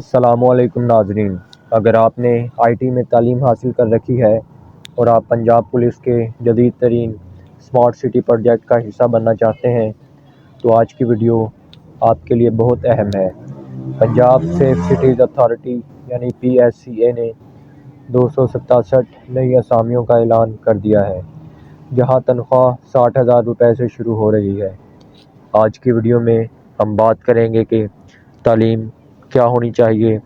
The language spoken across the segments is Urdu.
السلام علیکم ناظرین، اگر آپ نے آئی ٹی میں تعلیم حاصل کر رکھی ہے اور آپ پنجاب پولیس کے جدید ترین اسمارٹ سٹی پروجیکٹ کا حصہ بننا چاہتے ہیں تو آج کی ویڈیو آپ کے لیے بہت اہم ہے۔ پنجاب سیف سٹیز اتھارٹی یعنی PSCA نے 267 نئی اسامیوں کا اعلان کر دیا ہے، جہاں تنخواہ 60,000 روپے سے شروع ہو رہی ہے۔ آج کی ویڈیو میں ہم بات کریں گے کہ تعلیم کیا ہونی چاہیے،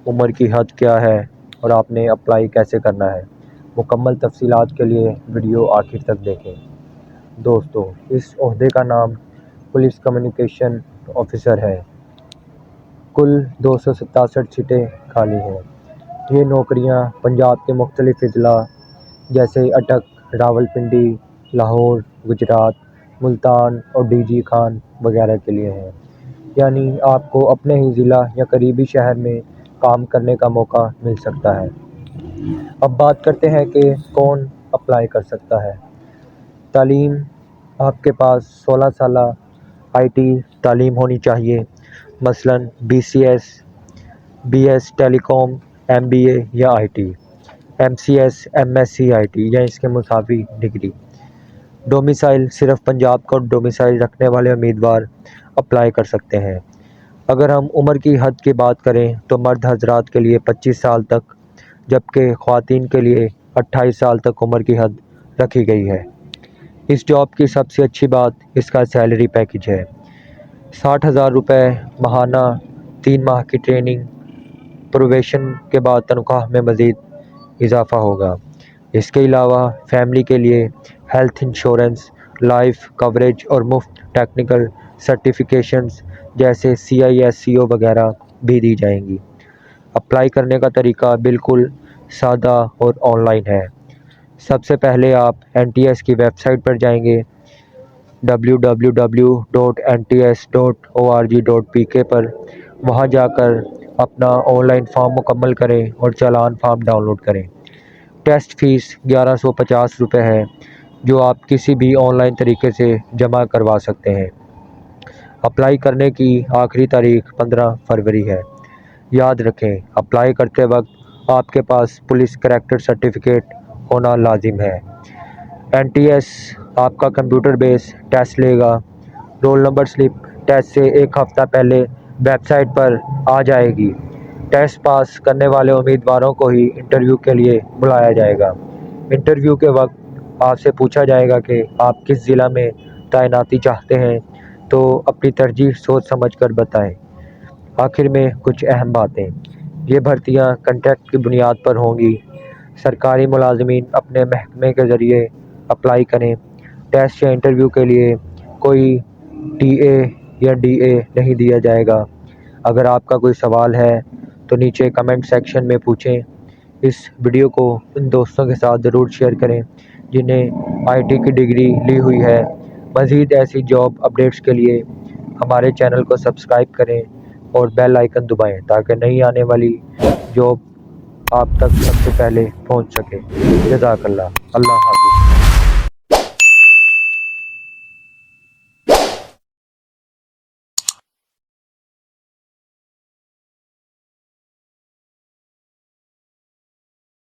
عمر کی حد کیا ہے اور آپ نے اپلائی کیسے کرنا ہے۔ مکمل تفصیلات کے لیے ویڈیو آخر تک دیکھیں۔ دوستو، اس عہدے کا نام پولیس کمیونیکیشن آفیسر ہے۔ کل 267 سیٹیں خالی ہیں۔ یہ نوکریاں پنجاب کے مختلف اضلاع جیسے اٹک، راولپنڈی، لاہور، گجرات، ملتان اور DG خان وغیرہ کے لیے ہیں، یعنی آپ کو اپنے ہی ضلع یا قریبی شہر میں کام کرنے کا موقع مل سکتا ہے۔ اب بات کرتے ہیں کہ کون اپلائی کر سکتا ہے۔ تعلیم: آپ کے پاس 16 سالہ IT تعلیم ہونی چاہیے، مثلاً BCS، BS ٹیلی کام، MBA یا IT، MCS، MSc IT یا اس کے مساوی ڈگری۔ ڈومیسائل: صرف پنجاب کا ڈومیسائل رکھنے والے امیدوار اپلائی کر سکتے ہیں۔ اگر ہم عمر کی حد کی بات کریں تو مرد حضرات کے لیے 25 سال تک، جبکہ خواتین کے لیے 28 سال تک عمر کی حد رکھی گئی ہے۔ اس جاب کی سب سے اچھی بات اس کا سیلری پیکیج ہے۔ 60,000 روپے ماہانہ، 3 ماہ کی ٹریننگ، پروبیشن کے بعد تنخواہ میں مزید اضافہ ہوگا۔ اس کے علاوہ فیملی کے لیے ہیلتھ انشورنس، لائف کوریج اور مفت ٹیکنیکل سرٹیفکیشنز جیسے CISCO وغیرہ بھی دی جائیں گی۔ اپلائی کرنے کا طریقہ بالکل سادہ اور آن لائن ہے۔ سب سے پہلے آپ NTS کی ویب سائٹ پر جائیں گے، www.nts.org.pk پر۔ وہاں جا کر اپنا آن لائن فارم مکمل کریں اور چالان فارم ڈاؤن لوڈ کریں۔ ٹیسٹ فیس 1150 روپے ہے، جو آپ کسی بھی آن لائن طریقے سے جمع کروا سکتے ہیں۔ اپلائی کرنے کی آخری تاریخ 15 فروری ہے۔ یاد رکھیں، اپلائی کرتے وقت آپ کے پاس پولیس کریکٹر سرٹیفکیٹ ہونا لازم ہے۔ NTS آپ کا کمپیوٹر بیس ٹیسٹ لے گا۔ رول نمبر سلپ ٹیسٹ سے ایک ہفتہ پہلے ویب سائٹ پر آ جائے گی۔ ٹیسٹ پاس کرنے والے امیدواروں کو ہی انٹرویو کے لیے بلایا جائے گا۔ انٹرویو کے وقت آپ سے پوچھا جائے گا کہ آپ کس ضلع میں تعیناتی چاہتے ہیں، تو اپنی ترجیح سوچ سمجھ کر بتائیں۔ آخر میں کچھ اہم باتیں۔ یہ بھرتیاں کنٹریکٹ کی بنیاد پر ہوں گی۔ سرکاری ملازمین اپنے محکمے کے ذریعے اپلائی کریں۔ ٹیسٹ یا انٹرویو کے لیے کوئی TA یا DA نہیں دیا جائے گا۔ اگر آپ کا کوئی سوال ہے تو نیچے کمنٹ سیکشن میں پوچھیں۔ اس ویڈیو کو ان دوستوں کے ساتھ ضرور شیئر کریں جنہیں IT کی ڈگری لی ہوئی ہے۔ مزید ایسی جاب اپڈیٹس کے لیے ہمارے چینل کو سبسکرائب کریں اور بیل آئیکن دبائیں تاکہ نئی آنے والی جاب آپ تک سب سے پہلے پہنچ سکے۔ جزاک اللہ۔ اللہ حافظ۔